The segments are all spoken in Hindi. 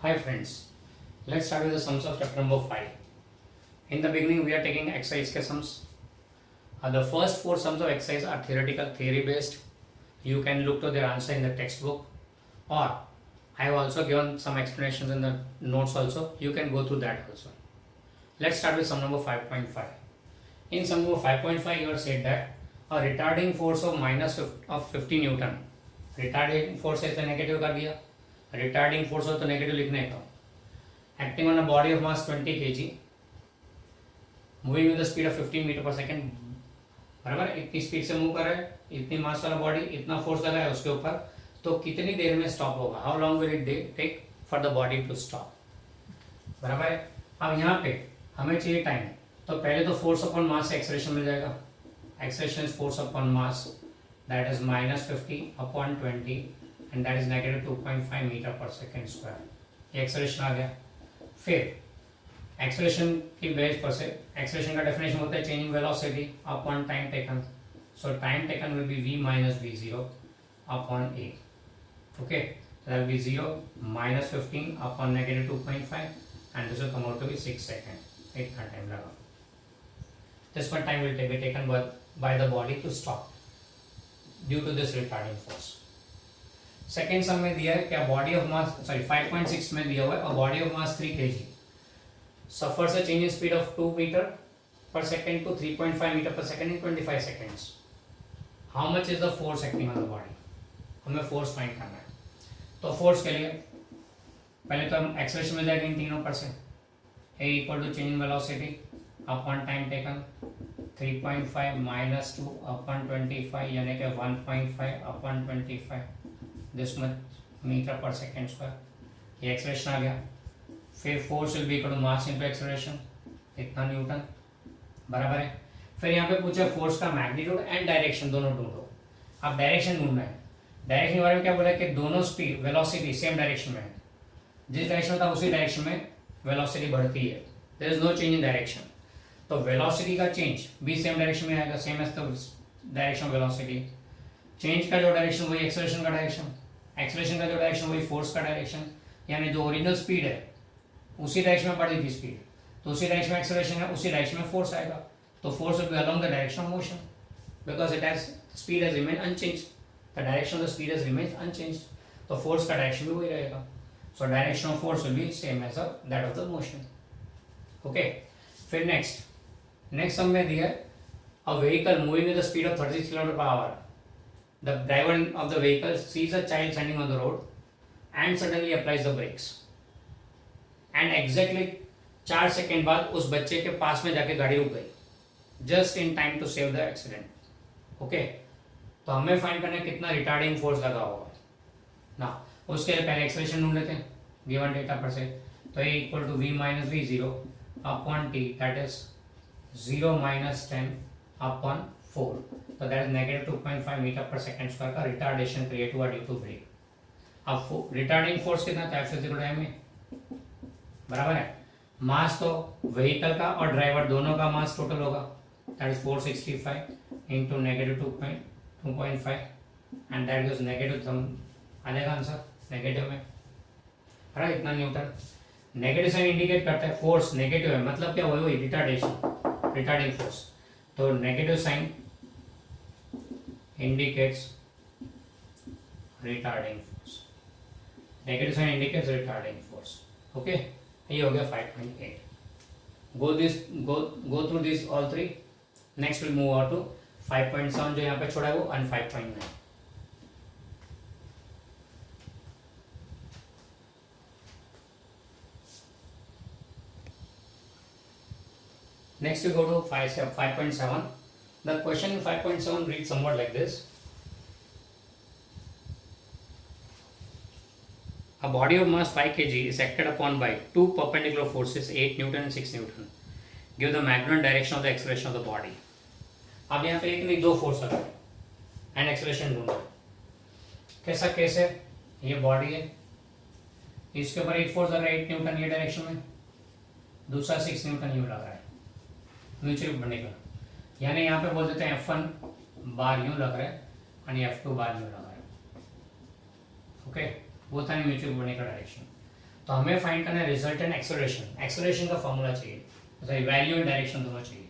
Hi friends, let's start with the sums of chapter number 5. In the beginning we are taking exercise के sums. The first 4 sums of exercise are theoretical, theory based. You can look to their answer in the textbook, or I have also given some explanations in the notes also. You can go through that also. Let's start with sum number 5.5. In sum number 5.5 you are said that a retarding force of minus of 50 Newton. Retarding force है तो negative कर दिया. Retarding force हो तो negative लिखने का. Acting on a body of mass 20 kg, moving with the speed of 15 metre पर सेकेंड. बराबर, इतनी स्पीड से मूव कर रहा है, इतनी मास वाला बॉडी, इतना फोर्स लगा है उसके ऊपर, तो कितनी देर में स्टॉप होगा? How long will it take for the body to stop? बराबर है. अब यहाँ पे हमें चाहिए टाइम, तो पहले तो फोर्स अपॉन मास से एक्सेलरेशन मिल जाएगा. Acceleration is force upon mass, that is minus 50 upon 20 and that is negative 2.5 metre पर सेकेंड स्क्वायर. ये एक्सेलरेशन आ गया. फिर एक्सेलरेशन की बेस पर से एक्सेलरेशन का डेफिनेशन होता है changing velocity upon time taken. So time taken will be v minus v0 upon a. Okay, that will be 0 minus 15 upon negative 2.5 and this will come out to be 6 second. इतना टाइम लगा. This much time will be taken by the body to stop due to this retarding force. Second sum में दिया है क्या? बॉडी ऑफ मास 5.6 में दिया हुआ है, body of mass 3 kg suffers a change in speed of 2 meter per second to 3.5 meter per second in 25 seconds. How much is the force acting on the body? हमें फोर्स फाइंड करना है. तो फोर्स के लिए पहले तो हम एक्सेलरेशन मिल जाएगा इन तीनों पर से. a equal to change in velocity upon time taken 3.5 minus 2 upon 25 यानी कि 1.5 अपॉन 25 दिस मच मीटर पर सेकेंड स्क्वायर. ये एक्सेलरेशन आ गया. फिर force will be equal to mass into acceleration, इतना न्यूटन. बराबर है. फिर यहाँ पे पूछा फोर्स का मैग्नीट्यूड एंड डायरेक्शन दोनों ढूंढो. अब डायरेक्शन ढूंढना है. डायरेक्शन के बारे में क्या बोला कि दोनों स्पीड वेलोसिटी सेम डायरेक्शन में है. जिस डायरेक्शन में था उसी डायरेक्शन में वेलोसिटी बढ़ती है. There is no change in direction. तो वेलोसिटी का चेंज भी सेम डायरेक्शन में आएगा, same as the direction of velocity. Change का जो डायरेक्शन वही एक्सेलरेशन का डायरेक्शन, एक्सेलरेशन का जो डायरेक्शन वही फोर्स का डायरेक्शन. यानी जो ओरिजिनल स्पीड है उसी डायरेक्शन में बढ़ रही थी स्पीड, तो उसी डायरेक्शन में एक्सेलरेशन है, उसी डायरेक्शन में फोर्स आएगा. तो force will be along the direction of motion because it has speed has remain unchanged. The direction of the speed has remain unchanged. तो फोर्स का डायरेक्शन भी वही रहेगा. So direction of force will be same as that of the motion. Okay. फिर नेक्स्ट सम में दिया a vehicle moving with the speed of 30 kilometer per hour. The driver of the vehicle sees a child standing on the road and suddenly applies the brakes and exactly 4 second बाद उस बच्चे के पास में जाके गाड़ी रुक गई just in time to save the accident. Okay, तो हमें फाइंड करना है कितना रिटार्डिंग फोर्स लगा होगा ना. उसके लिए पहले एक्सेलरेशन ढूंढ लेते हैं गिवन डेटा पर से. तो a equal to v minus v0 upon t that is 0 minus 10 upon 4. तो दैट इज नेगेटिव 2.5 मीटर पर सेकेंड स्क्वायर का रिटार्डेशन क्रिएट हुआ ड्यू टू ब्रेक. अब रिटार्डिंग फोर्स कितना था? F में बराबर है. मास तो व्हीकल का और ड्राइवर दोनों का मास टोटल होगा, that is 465 into negative 2.5 and that is negative. आ जाएगा आंसर नेगेटिव में. है इतना न्यूटन. नेगेटिव साइन इंडिकेट करता है फोर्स नेगेटिव है, मतलब क्या वही रिटार्डेशन रिटार्डिंग फोर्स. तो negative sign indicates retarding force. Negative sign indicates retarding force. Okay, ये हो गया 5.8. Go through this all three. Next will move on to 5.7 जो यहाँ पे छोड़ा है वो, and 5.9. Next we go to 5.7. The question in 5.7 reads somewhat like this. A body of mass 5 kg is acted upon by two perpendicular forces 8 Newton and 6 Newton. Give the maximum direction of the acceleration of the body. अब यहाँ पे एक नहीं दो फोर्स लगा है एंड एक्सेलरेशन ढूंढो. कैसा केस है? ये बॉडी है, इसके ऊपर एक फोर्स लग रहा है 8 न्यूटन ये डायरेक्शन में, दूसरा 6 न्यूटन यूँ लग रहा है म्यूचुअल बनेगा. यानी यहाँ पे बोल देते हैं F1 बार यूँ लग रहा है और F2 बार यूँ लग रहा है. ओके, वो था म्यूचुअल बनेगा डायरेक्शन. तो हमें फाइंड करना है रिजल्टेंट एक्सेलरेशन। एक्सेलरेशन का फॉर्मूला चाहिए, सॉरी वैल्यू एंड डायरेक्शन दोनों चाहिए।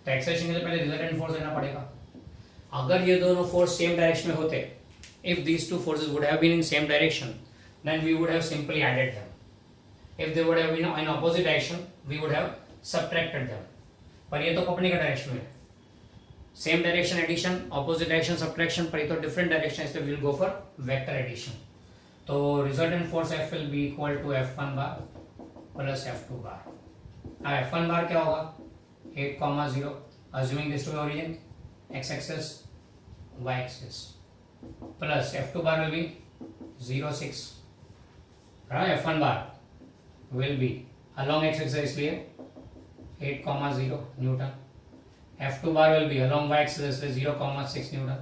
तो एक्सेलरेशन के लिए पहले रिजल्टेंट फोर्स लेना पड़ेगा। अगर ये दोनों फोर्स सेम डायरेक्शन में होते, if these two forces would have been in same direction, then we would have simply added them. If they would have been in opposite direction, we would have subtracted them. पर ये तो अपने का डायरेक्शन में है, same direction addition, opposite direction subtraction, पर ये तो डिफरेंट डायरेक्शन, इसलिए we will go for vector addition. तो resultant force F will be equal to F1 bar plus F2 बार। अब F1 बार क्या होगा, 8,0, assuming this to be origin, x axis, y axis, plus F2 bar will be 0,6. F1 bar will be along x axis इसलिए 8,0 Newton, F2 bar will be along y axis इसलिए 0,6 न्यूटन।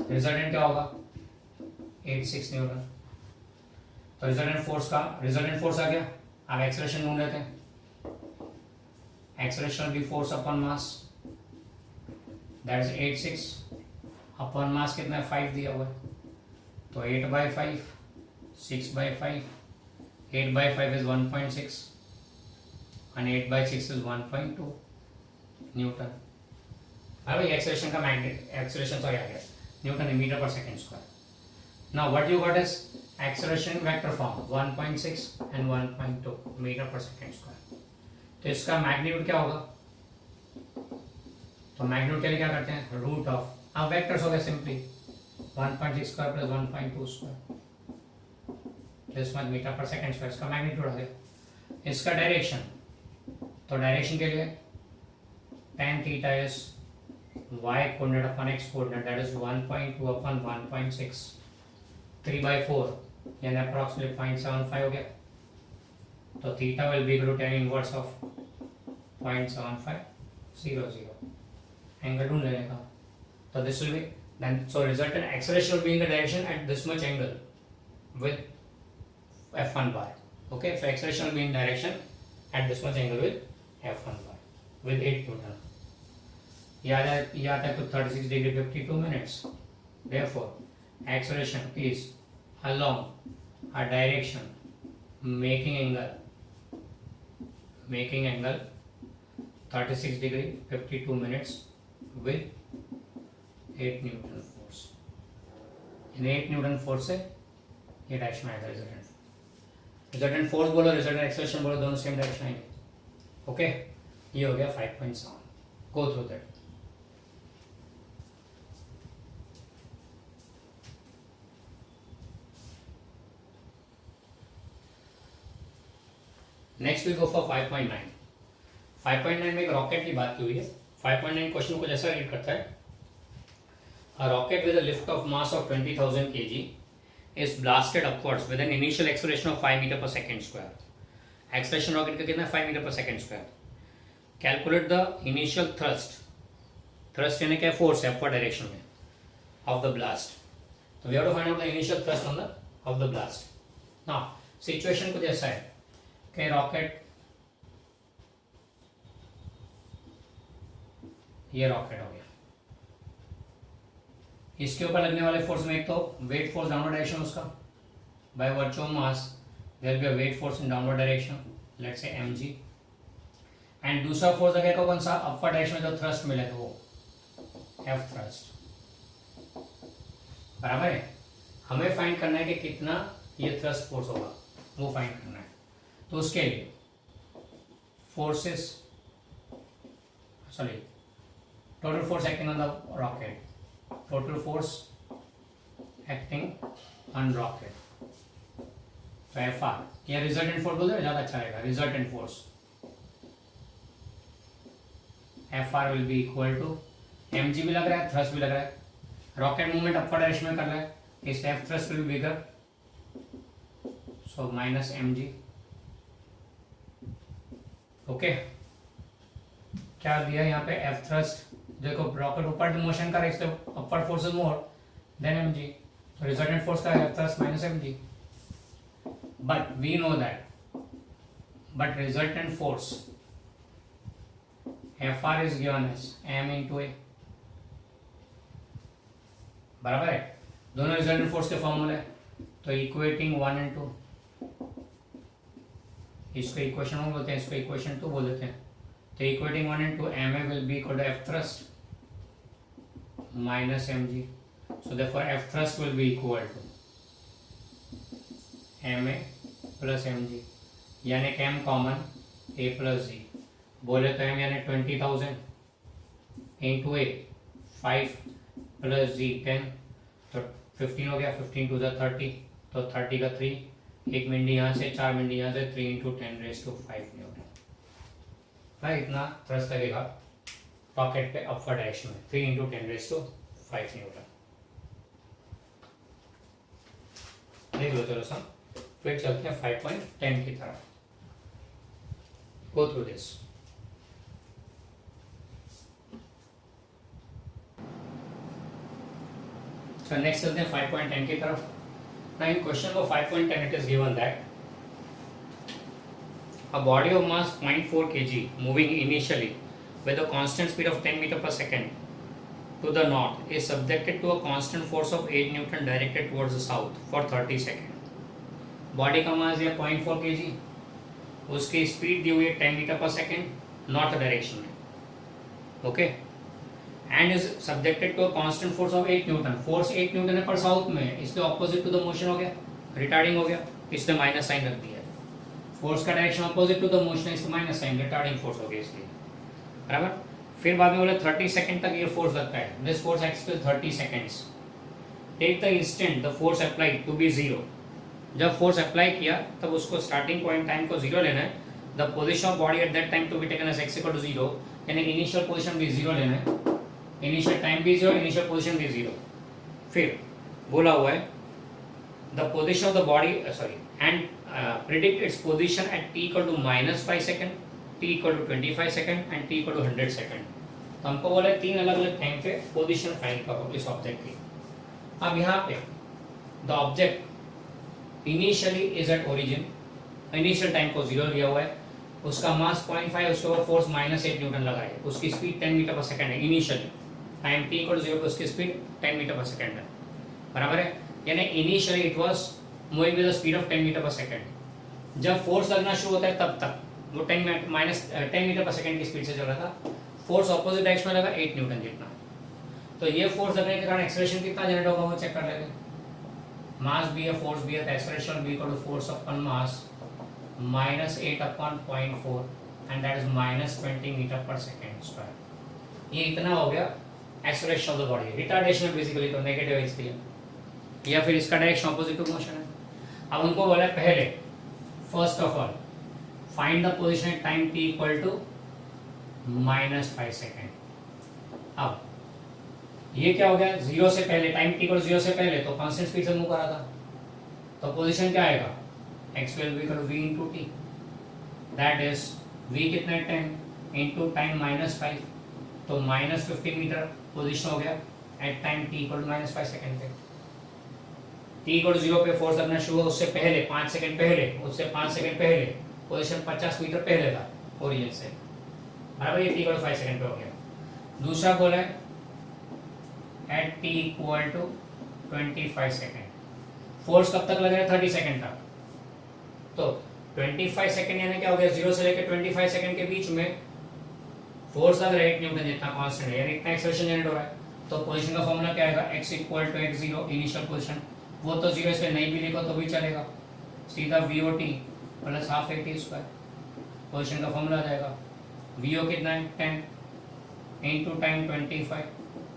रिजल्टेंट क्या होगा, 8,6 न्यूटन। तो रिजल्टेंट फोर्स आ गया। अब एक्सेलरेशन ढूंढ लेते हैं। Acceleration will be force upon mass, that is 8,6 upon mass कितना है, 5 दिया हुआ है, तो 8/5, 6/5, 8/5 is 1.6 and 8/6 is 1.2 न्यूटन। अब एक्सेलरेशन का एक्सेलरेशन सॉरी आ गया न्यूटन मीटर पर second square. Now what you got is acceleration vector form 1.6 and 1.2 metre पर सेकेंड स्क्वायर। तो इसका मैग्नीट्यूड क्या होगा, तो मैग्नीट्यूड के लिए क्या करते हैं, रूट ऑफ, अब वेक्टर्स हो गए simply 1.6 square plus 1.2 square, this much metre per second square, इसका मैग्नीट्यूड आ गया। इसका डायरेक्शन, तो डायरेक्शन के लिए tan theta is y coordinate upon x coordinate, that is 1.2 upon 1.6, 3/4 यानी अप्रॉक्सीमेटली 0.75 हो गया। तो theta will be equal to tan inverse of 0.7500, angle ढूंढ लेने का। तो this will be then, so resultant acceleration will be in the direction at this much angle with F1 bar. Okay, so acceleration will be in direction at this much angle with F1 bar with 8 Newton. याद है तो 36 degree 52 minutes. Therefore, acceleration is along a direction making angle 36 degree 52 minutes with 8 Newton force. In 8 Newton force से ये डायरेक्शन आएगा रिजल्टेंट फोर्स बोलो, रिजल्टेंट एक्सेलरेशन बोलो, दोनों सेम डायरेक्शन आएंगे। ओके, ये हो गया 5.7। Go through that. Next we go for 5.9। 5.9 में एक रॉकेट की बात की हुई है। 5.9 क्वेश्चन को जैसा रीड करता है, a rocket with a lift of mass of 20,000 kg is blasted upwards with an initial acceleration of 5 meter per second square. Acceleration rocket का कितना है, 5 meter per second square. Calculate the initial thrust. Thrust यानी क्या, force है upward direction में of the blast. So we have to find out the initial thrust on the of the blast. Now situation कुछ ऐसा है कि रॉकेट, ये रॉकेट हो गया, इसके ऊपर लगने वाले फोर्स में एक तो वेट फोर्स डाउनवर्ड डायरेक्शन उसका, by virtue of mass there will be a weight force in downward direction, let's say mg, and दूसरा फोर्स लगेगा कौन सा, अपवर्ड डायरेक्शन में जो थ्रस्ट मिलेगा वो F थ्रस्ट। बराबर है, हमें फाइंड करना है कि कितना ये थ्रस्ट फोर्स होगा, वो फाइंड करना है। तो उसके लिए forces, sorry, total force acting on the rocket, total force acting on rocket, तो FR, क्या रिजल्टेंट फोर्स बोलते हैं, ज़्यादा अच्छा रहेगा, resultant force FR will be equal to, mg भी लग रहा है, थ्रस्ट भी लग रहा है, रॉकेट मूवमेंट अपर डायरेक्शन में कर रहा है, इस F thrust will be bigger, so minus mg। Okay, क्या दिया यहाँ पे, F थ्रस्ट, देखो रॉकेट ऊपर मोशन कर रहा है, इसलिए upward force is more than mg, तो रिजल्टेंट फोर्स का है thrust minus mg। But we know that, but resultant force Fr is given as m into a, बराबर है, दोनों रिजल्टेंट फोर्स के फॉर्मूले, तो इक्वेटिंग 1 and 2, इसको इक्वेशन 1 बोलते हैं, इसको इक्वेशन 2 बोल देते हैं. तो equating 1 and 2, ma will be equal to F thrust minus mg. So therefore F thrust will be equal to ma plus mg, यानी कि m common a plus g. बोले तो m यानी 20,000 इंटू a 5 प्लस g 10, तो 15 हो गया. 15 टू 30, तो 30 का 3, एक मिनट यहाँ से, 4 मिनट यहाँ से, 3 इंटू 10⁵ न्यूटन. भाई इतना थ्रस्ट लगेगा रॉकेट पे अपवर्ड डायरेक्शन में, 3 इंटू 10⁵ न्यूटन. देख लो चलो सम. फिर चलते हैं 5.10 की तरफ. गो थ्रू दिस. So next चलते हैं 5.10 की तरफ. Now in question for 5.10 it is given that a body of mass 0.4 kg moving initially with a constant speed of 10 meter per second to the north is subjected to a constant force of 8 Newton directed towards the south for 30 seconds. Body का मास है 0.4 kg, उसकी स्पीड दी हुई है 10 मीटर पर सेकेंड नॉर्थ डायरेक्शन में. Okay. And is subjected to a constant force of 8 newton. Force 8 newton है पर साउथ में, इसलिए ऑपोजिट टू द मोशन हो गया, रिटार्डिंग हो गया, इसलिए माइनस साइन रख दिया. फोर्स का direction opposite to the motion, इसलिए माइनस साइन, रिटार्डिंग फोर्स हो गया इसलिए. बराबर. फिर बाद में बोले 30 सेकंड तक ये फोर्स लगता है. This force acts for 30 seconds. Take the instant the force applied to be zero. जब फोर्स अप्लाई किया तब उसको स्टार्टिंग पॉइंट टाइम को जीरो लेना है. The position of body at that time to be taken as x equal to 0, यानी इनिशियल पोजीशन भी जीरो लेना है, इनिशियल टाइम भी जीरो, इनिशियल पोजीशन भी जीरो. फिर बोला हुआ है the position of the body and predict its position at t equal to -5 second, t equal to 25 second and t equal to 100 second. तो हमको बोला है 3 अलग अलग टाइम पे पोजीशन फाइंड करो इस ऑब्जेक्ट की. अब यहाँ पे the object initially is at origin, initial time को जीरो लिया हुआ है, उसका मास 0.5, उसके ऊपर फोर्स -8 न्यूटन लगा है, उसकी स्पीड 10 मीटर पर सेकंड है initially. Time t equal to 0 पे उसकी स्पीड 10 मीटर पर सेकंड है. बराबर है. यानी initially it was moving with the speed of 10 metre per second. जब फोर्स लगना शुरू होता है तब तक वो 10 मीटर पर सेकंड की स्पीड से चल रहा था. फोर्स ऑपोजिट डायरेक्शन में लगा 8 न्यूटन जितना. तो ये फोर्स लगने के कारण एक्सेलरेशन कितना जनरेट होगा वो चेक कर लेते हैं. मास बी है, फोर्स बी है, तो acceleration be equal to force upon mass -8 upon 0.4 and that is -20 metre per second square. ये इतना हो गया acceleration of the body. Retardation basically तो नेगेटिव है इसलिए, या फिर इसका डायरेक्शन ऑपोजिट टू मोशन है. अब उनको बोला है पहले first of all find the position at time t equal to -5 second. अब ये क्या हो गया, 0 से पहले, टाइम t इक्वल 0 से पहले तो कांस्टेंट स्पीड से मूव कर रहा था, तो पोजीशन क्या आएगा, x will be equal to v into t, that is v कितना है 10 into टाइम -5, तो -15 मीटर पोजीशन हो गया at time t equal to -5 second पे. t इक्वल टू 0 पे फोर्स लगना शुरू हुआ, उससे पहले 5 सेकंड पहले, उससे 5 सेकंड पहले पोजीशन 50 मीटर पहले था ओरिजिन से. बराबर. ये t इक्वल टू 5 सेकंड पे हो गया. दूसरा बोला है at t equal to 25 second. Force कब तक लगेगा, 30 सेकंड तक. तो 25 सेकंड यानी क्या हो गया, 0 से लेकर 25 सेकंड के बीच में फोर्स लग रहा है 8 न्यूटन जितना कांस्टेंट है, यानी इतना एक्सेलरेशन जनरेट हो रहा है. तो पोजीशन का फॉर्मूला क्या आएगा, x equal to x0 initial position. वो तो 0 इसलिए नहीं भी लिखो तो भी चलेगा, सीधा VOT plus half AT square. Position का फॉर्मूला आ जाएगा, VO कितना है 10 into time 25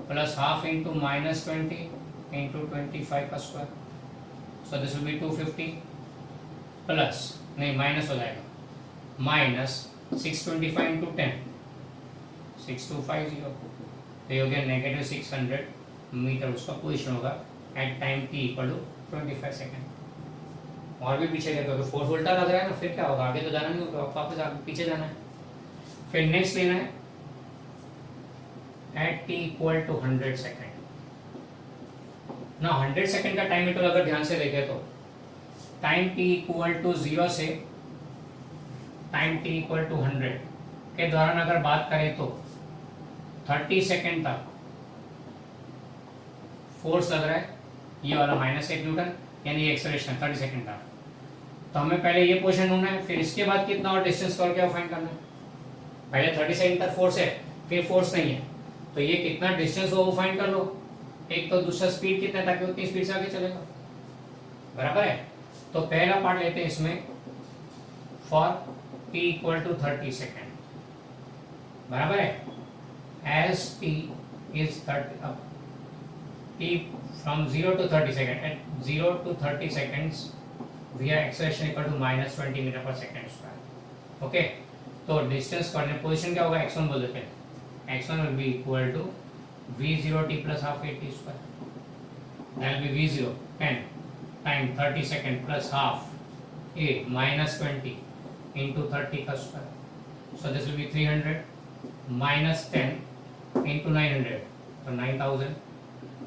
plus half into -20 into 25 का square. So this will B 250 plus नहीं माइनस हो जाएगा, -625 इंटू 10 6250. तो ये हो गया -600 मीटर उसका पोजीशन होगा at time t equal to 25 second. और भी पीछे गया तो फोर्स उल्टा लग रहा है ना, फिर क्या होगा, आगे तो जाना नहीं होगा, वापस आगे पीछे जाना है. फिर नेक्स्ट लेना है at t equal to 100 second. ना 100 सेकंड का टाइम इंटरवल अगर ध्यान से देखें तो टाइम t इक्वल टू 0 से टाइम t इक्वल टू 100 के दौरान अगर बात करें तो 30 सेकंड तक फोर्स लग रहा है ये वाला -8 न्यूटन, यानी एक्सेलरेशन 30 सेकंड तक. तो हमें पहले ये पोजीशन ढूंढना है, फिर इसके बाद कितना और डिस्टेंस कवर किया फाइंड करना है। पहले 30 सेकंड तक फोर्स है, फिर फोर्स नहीं है, तो ये कितना डिस्टेंस हो वो फाइंड कर लो। एक तो दूसरा स्पीड कितना है ताकि उतनी स्पीड से आगे चलेगा, बराबर है। तो पहला पार्ट लेते हैं इसमें, for t equal to 30 second, बराबर है। As t is 30 t from 0 to 30 second, at 0 to 30 seconds we are acceleration equal to -20 metre पर सेकेंड स्क्वायर। ओके, तो डिस्टेंस कोऑर्डिनेट पोजीशन क्या होगा, x1 बोल देते हैं। x1 will be equal to v0t plus half at square, that will be v0 10 time 30 second plus half a -20 into 30 का square, so this will B 300 minus 10 into 900, तो 9000,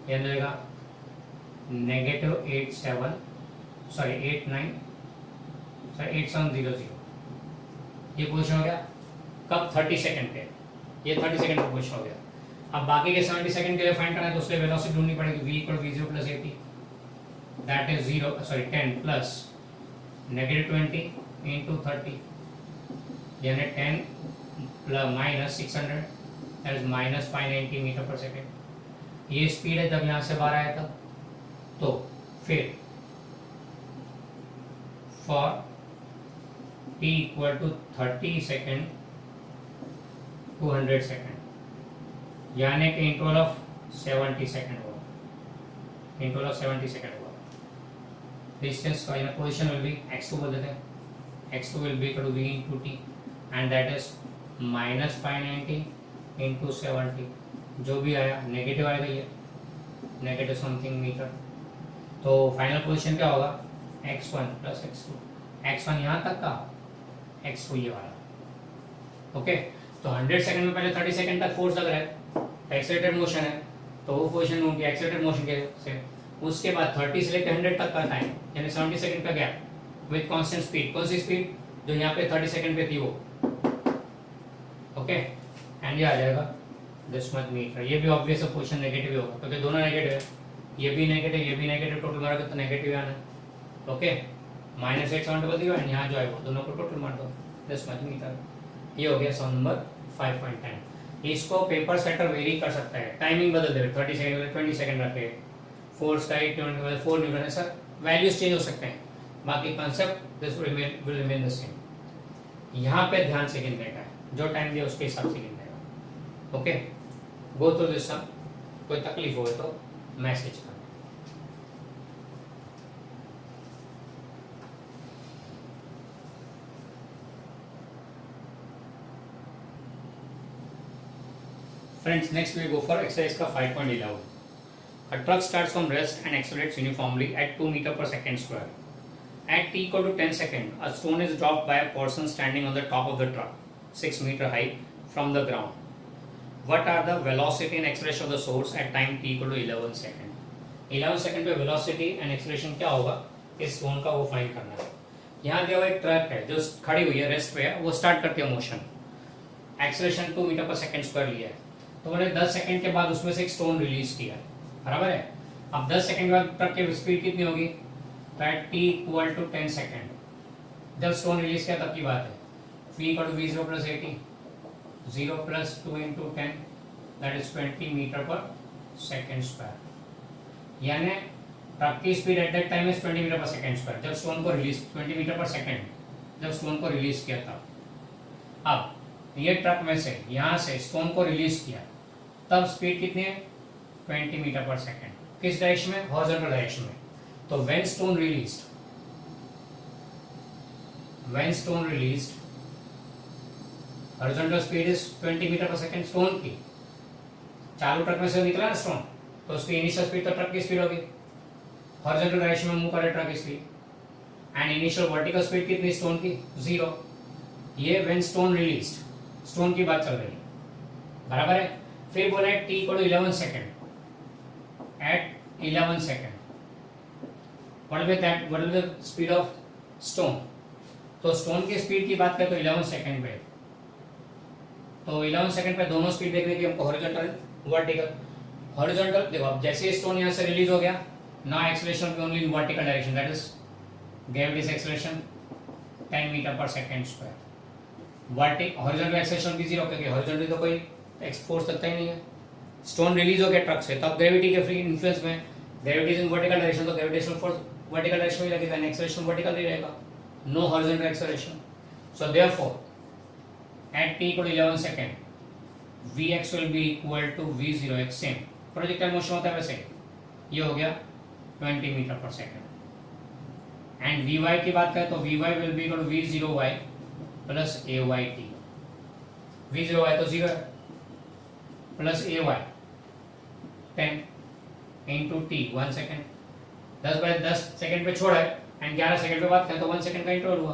ये मिलेगा -8700, ये पोजीशन हो गया कब, 30 सेकंड पे, ये 30 सेकंड का पोजीशन हो गया। अब बाकी के 70 सेकंड के लिए फाइंड करना है, तो उसके लिए वेलोसिटी ढूंढनी पड़ेगी, v equal v0 plus 80, that is 10 plus -20 into 30, यानी 10 minus 600, दैट इज -590 मीटर पर सेकेंड। ये स्पीड है जब यहाँ से बाहर आया तब। तो फिर for t equal to 30 second 200 second, यानी कि इंटरवल ऑफ 70 सेकेंड होगा, इंटरवल ऑफ 70 सेकेंड होगा। डिस्टेंस का पोजीशन विल बी x2 बोल देते हैं, x2 will be equal to v into t and that is -590 into 70, जो भी आया नेगेटिव आएगा, ये नेगेटिव समथिंग मीटर। तो फाइनल पोजीशन क्या होगा, x1 प्लस x2, x1 यहाँ तक का, x2 ये वाला। ओके, तो 100 सेकंड में पहले 30 सेकंड तक फोर्स लग रहा है, एक्सेलरेटेड मोशन है, तो वो पोजीशन ढूंढ के एक्सेलरेटेड मोशन के से उसके बाद 30 से लेकर 100 तक का टाइम, यानी 70 सेकंड का गैप विद कांस्टेंट स्पीड। कौन सी स्पीड, जो यहाँ पे 30 सेकंड पे थी वो। ओके, एंड ये आ जाएगा दिस मच मीटर। ये भी ऑब्वियस है पोजीशन नेगेटिव ही होगा, क्योंकि दोनों नेगेटिव है, ये भी नेगेटिव, ये भी नेगेटिव, टोटल मारोगे तो नेगेटिव आना है। ओके, -870 बदल दिया, एंड यहाँ जो है वो दोनों को टोटल मार दो, दिस मच मीटर। ये हो गया सम नंबर 5.10। इसको पेपर सेटर वेरी कर सकता है, टाइमिंग बदल दे, 30 सेकंड 20 सेकंड रखे, फोर्स का 4 न्यूटन है सर, वैल्यूज चेंज हो सकते हैं, बाकी concept this will remain the same. यहाँ पे ध्यान से गिनने का है, जो टाइम दिया उसके हिसाब से गिनने का। ओके, गो थ्रू दिस सम, कोई तकलीफ हो तो मैसेज कर। Friends, next we go for exercise का 5.11. A truck starts from rest and accelerates uniformly at 2 meter per second square. At t equal to 10 second, a stone is dropped by a person standing on the top of the truck, 6 meter high from the ground. What are the velocity and acceleration of the source at time t equal to 11 second? 11 second पे velocity and acceleration क्या होगा, इस stone का वो फाइंड करना है। यहाँ दिया हुआ एक ट्रक है जो खड़ी हुई है, रेस्ट पे है, वो स्टार्ट करती है मोशन, एक्सेलरेशन 2 मीटर पर सेकेंड स्क्वायर लिया है, तो मैंने 10 सेकंड के बाद उसमें से एक स्टोन रिलीज किया, बराबर है। अब 10 सेकंड के बाद ट्रक की स्पीड कितनी होगी, that t equal to 10 second, जब स्टोन रिलीज किया तब की बात है। v equal to v0 plus 80, 0 plus 2 into 10, that is 20 metre पर सेकेंड स्क्वायर, यानी ट्रक की speed at that time is 20 metre पर सेकेंड स्क्वायर, जब स्टोन को रिलीज 20 मीटर पर सेकेंड, जब स्टोन को रिलीज किया तब। अब ये ट्रक में से यहाँ से स्टोन को रिलीज किया, तब स्पीड कितनी है, 20 मीटर पर सेकेंड, किस डायरेक्शन में, हॉरिजॉन्टल डायरेक्शन में। तो when stone released horizontal speed is 20 metre पर सेकेंड स्टोन की, चालू ट्रक में से निकला ना स्टोन, तो उसकी इनिशियल स्पीड तो ट्रक की स्पीड होगी, हॉरिजॉन्टल डायरेक्शन में मूव करे ट्रक की speed, and initial vertical speed कितनी स्टोन की, 0। ये व्हेन स्टोन रिलीज्ड, स्टोन की बात चल रही है, बराबर है। फिर बोला है t equal to 11 second, at 11 second what will be the speed of stone, तो स्टोन की स्पीड की बात करें तो 11 सेकेंड पे, तो 11 सेकेंड पे दोनों स्पीड देखने की हमको, हॉरिजॉन्टल वर्टिकल। हॉरिजॉन्टल देखो, अब जैसे स्टोन यहाँ से रिलीज हो गया, now acceleration be only in vertical direction, that is gravity acceleration 10 metre पर सेकेंड स्क्वायर। हॉरिजॉन्टल एक्सेलरेशन भी जीरो, क्योंकि हॉरिजॉन्टली तो कोई फोर्स लगता ही नहीं है। स्टोन रिलीज हो गया ट्रक से, तब ग्रेविटी के फ्री इन्फ्लुएंस में ग्रेविटी इन वर्टिकल डायरेक्शन, तो ग्रेविटेशनल फोर्स वर्टिकल डायरेक्शन में लगेगा, एक्सेलरेशन वर्टिकल ही रहेगा, no horizontal acceleration. So therefore at t equal 11 second vx will be equal to v0 x, same projectile motion होता है वैसे। ये हो गया 20 मीटर पर सेकेंड। एंड vy की बात करें तो vy will be equal to v0y plus ayt। v0y तो 0 है, plus ay 10 into T 1 second, 10/10 second पे छोड़ा है, एंड 11 सेकेंड पे बात करें तो 1 सेकेंड का इंटरवल हुआ,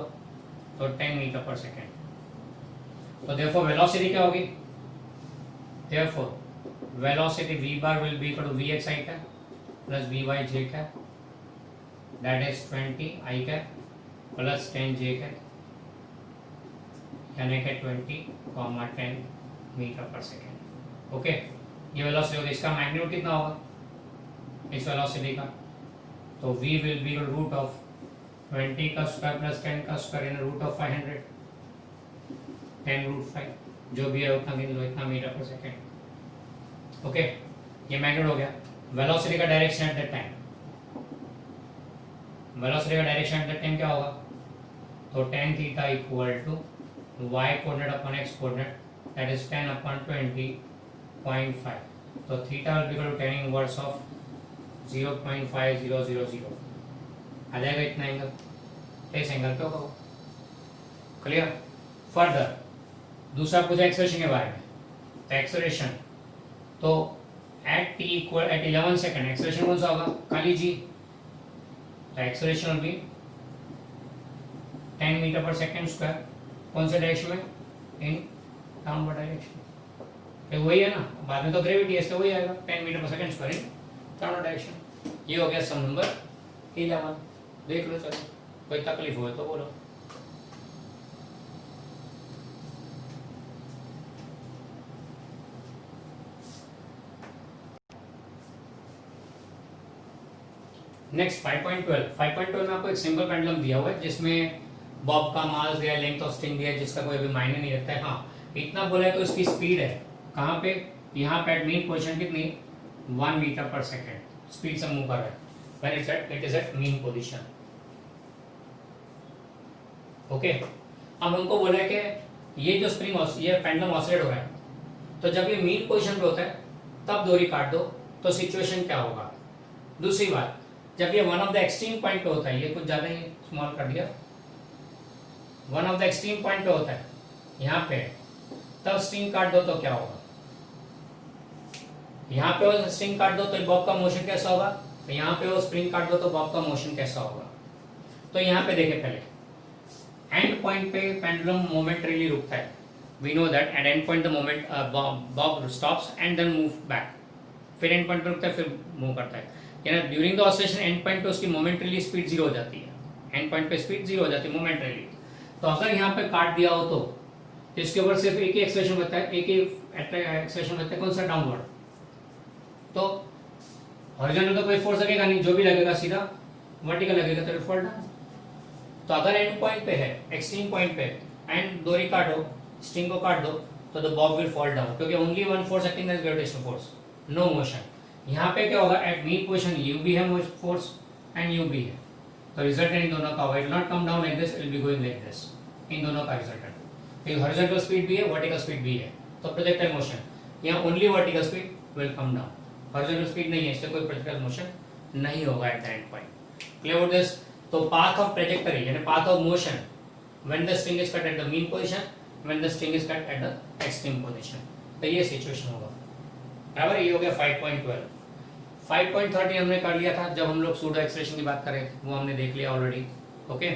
तो 10 मीटर पर सेकेंड। तो देयरफॉर वेलोसिटी क्या होगी, therefore velocity v bar will be equal to vx i का प्लस vy j का, दैट इज 20 i का प्लस 10 j का, यानी कि 20, 10 मीटर पर सेकेंड। ओके, ये वेलोसिटी होगी। इसका मैग्नीट्यूड कितना होगा इस वेलोसिटी का, तो v will be root of 20 का स्क्वायर प्लस 10 का square in root of 500, 10 root 5, जो भी है उतना गिन लो, इतना मीटर पर सेकेंड। ओके, ये मैग्नीट्यूड हो गया। वेलोसिटी का direction at that time, velocity का डायरेक्शन एट दैट टाइम क्या होगा, तो tan theta equal to y coordinate upon x coordinate, that is 10 upon 20.5, तो theta will be equal to tan inverse of 0.5000 आ जाएगा इतना एंगल, इस एंगल पे होगा। क्लियर। फर्दर दूसरा पूछा एक्सेलरेशन के बारे में, तो एक्सेलरेशन तो at t equal at 11 second acceleration कौन सा होगा, खाली जी, तो एक्सेलरेशन विल बी 10 मीटर पर सेकेंड स्क्वायर, कौन से डायरेक्शन में, इन डाउनवर्ड डायरेक्शन, वही है ना, बाद में तो ग्रेविटी है, वही आएगा 10 मीटर पर सेकेंड स्क्वायर इन डाउनवर्ड डायरेक्शन। ये हो गया सम नंबर 11, देख लो। चलो कोई तकलीफ हो तो बोलो। नेक्स्ट 5.12 में आपको एक सिंपल पेंडुलम दिया हुआ है जिसमें बॉब का मास दिया, लेंथ ऑफ स्ट्रिंग दिया है, जिसका कोई अभी मायने नहीं रखता है। हाँ, इतना बोला है तो इसकी स्पीड है कहाँ पे, यहाँ पे मीन पोजीशन कितनी, 1 मीटर पर सेकेंड स्पीड से मूव कर रहा है, when it is at mean position. Okay, अब हमको बोला है कि ये जो स्प्रिंग ये पेंडुलम ऑसिलेट हो रहा है, तो जब ये मीन पोजीशन पे होता है तब डोरी काट दो, तो सिचुएशन क्या होगा। दूसरी बात, जब ये one of the extreme point पे होता है, ये कुछ ज्यादा ही स्मॉल कर दिया, one of the extreme point पे होता है यहाँ पे, तब स्ट्रिंग काट दो तो क्या होगा, यहाँ पे वो स्ट्रिंग काट दो तो बॉब का मोशन कैसा होगा, तो यहाँ पे वो स्प्रिंग काट दो तो बॉब का मोशन कैसा होगा। तो यहाँ पे देखे पहले एंड पॉइंट पे पेंडुलम मोमेंटरीली रुकता है, we know that at end point the moment bob stops and then move back, फिर एंड पॉइंट पे रुकता है फिर मूव करता है, यानी during the oscillation end point पे उसकी मोमेंटरीली स्पीड 0 हो जाती है, एंड पॉइंट पे स्पीड 0 हो जाती है मोमेंटरीली। तो अगर यहाँ पे काट दिया हो तो इसके ऊपर सिर्फ एक ही एक्सेलरेशन होता है, एक ही एक्सेलरेशन होता है, कौन सा, डाउनवर्ड। तो हॉरिजॉन्टल तो कोई फोर्स लगेगा नहीं, जो भी लगेगा सीधा वर्टिकल लगेगा, तो फॉल डाउन। तो अगर एंड पॉइंट पे है, एक्सट्रीम पॉइंट पे, एंड डोरी काटो, स्ट्रिंग को काट दो, तो the bob will fall down, क्योंकि only one force acting as gravitational force, no motion. यहाँ पे क्या होगा, एट मीन पोजीशन यू भी है फोर्स एंड यू भी है, तो रिजल्टेंट इन दोनों का it will not come down like this, it will be going like this, इन दोनों का रिजल्टेंट। एक हॉरिजॉन्टल स्पीड भी है, वर्टिकल स्पीड भी है, तो प्रोजेक्टाइल मोशन यहाँ only vertical speed will come down, horizontal speed नहीं है, इसलिए कोई प्रोजेक्टाइल मोशन नहीं होगा at the end point. Clear with this. तो पाथ ऑफ ट्रैजेक्टरी यानी path of motion when the string is cut at the mean position, when the string is cut at the extreme position, तो ये सिचुएशन होगा। बराबर, ये हो गया 5.12। 5.13 हमने कर लिया था जब हम लोग सूडो एक्सेलरेशन की बात कर रहे थे, वो हमने देख लिया ऑलरेडी। ओके।